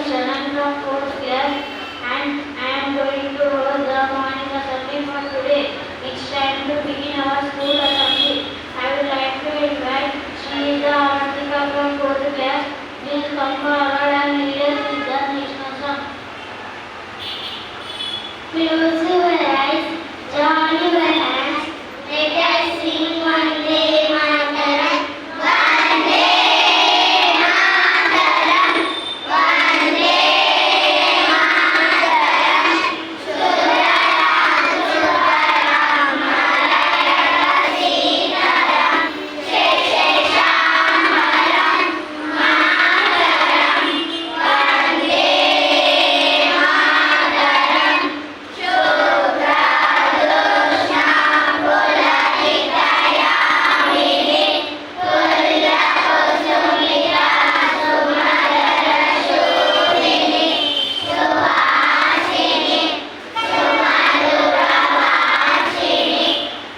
Shanan from 4th class and I am going to hold the morning assembly for today. It's time to begin our school assembly. I would like to invite She is the Avantika from 4th class. Please come forward and lead us with the national song. Close your eyes, join your hands, let us sing one day Mataram. Vande Mataram, Vande Mataram, Suraram, Suraram, Malayala Sitaram, Sheshamaram, Mataram, Vande Mataram, Shubhra-dosha Pulahitayamini, Pulla-kusumita Sumadara-shubhini, Subhashini, Sumadura-vachini,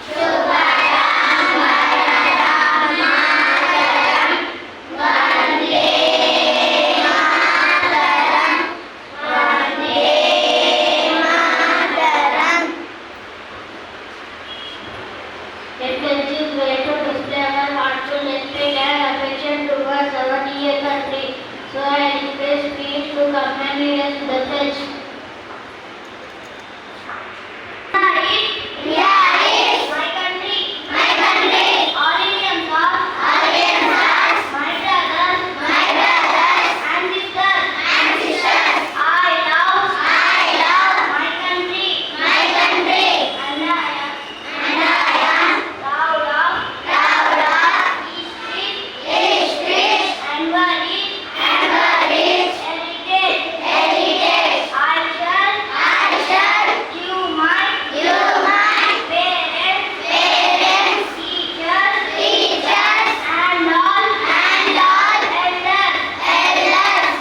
Shubharam Vararam Mataram, Vande Mataram, Vande Mataram. It is way to display our heartful respect and affection towards our dear country. So I request please to accompany us with the pledge. Realist, my country, all Indians are, my brothers, and sisters, I love my country, and I am proud of history and valid heritage. I shall give my parents, teachers, and all elders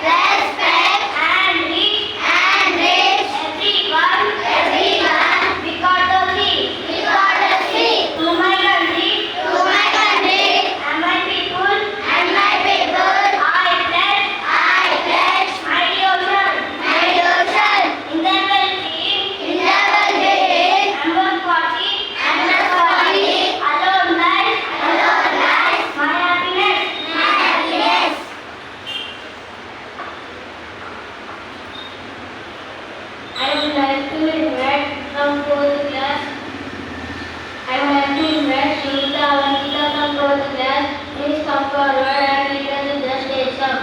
respect and reach everyone because of me. To my country and my people, I pledge my devotion. In the well-being and work-quality, alone lies my happiness. I would like to invite from 4th class. Shilpa Avantika from 4th class. Please come forward and lead us in the stage song.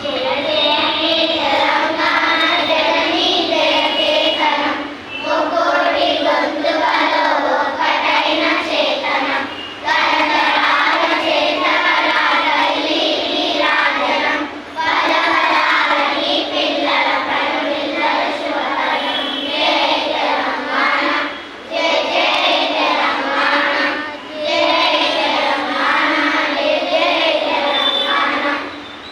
Jaya Jaya He Telangana Janani Jaya Ketanam Mukoti Bandhuvalo Okataina Chetanam Tarataraga Chetanaraga Neerajanam Palahalagani Pillala Pranavillala Shubharam Jai Telangana Jai Jai Telangana Jai Telangana Jai Jai Telangana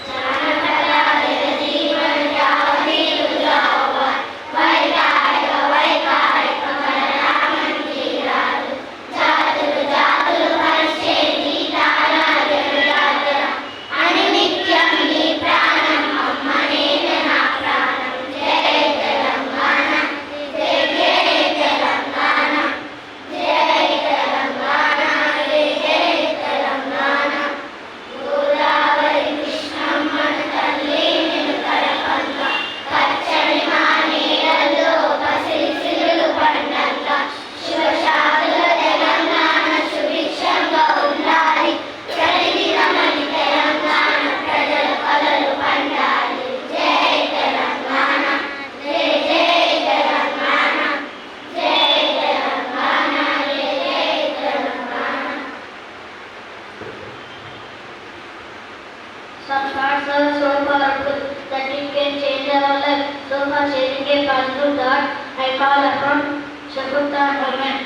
Janapala Jagajeevan Javani Rujava Vaikarika Manaraman Kiradu Jatulu Parisheti Tara Janurajana Aninityam Ni Pranam Ammanena Na Pranam Jai Telangana Jai Jai Telangana Jai Telangana Jai Jai Telangana Godavari Krishnamman Talli Ninu Karapanka Pachani Maneelalo Pasiri Sirulu Pandalla Shivashadula Telangana Shubhikshanga Undali Chalidiramani Telangana Prajala Kalalu Pandali Jai Telangana Jai Jai Telangana Jai Telangana Jai Jai Telangana. Some thoughts are so powerful that it can change our life. So for sharing a positive thought, I call upon Shakutta Raman.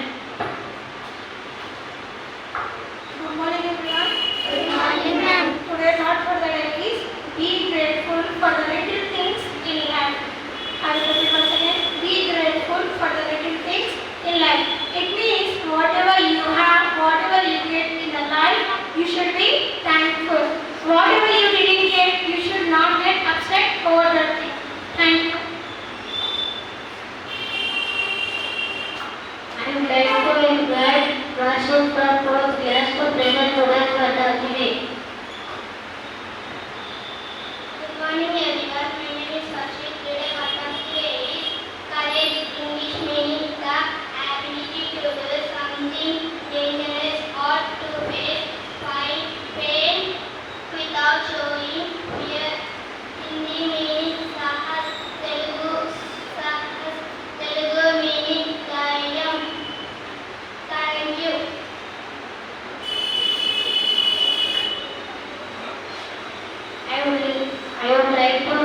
Good morning everyone. Good morning, ma'am. Today's thought for the day is be grateful for the little things in life. I will repeat once again. Be grateful for the little things in life. It means whatever you have, whatever you get in the life, you should be thankful. Whatever you didn't get, you I would like to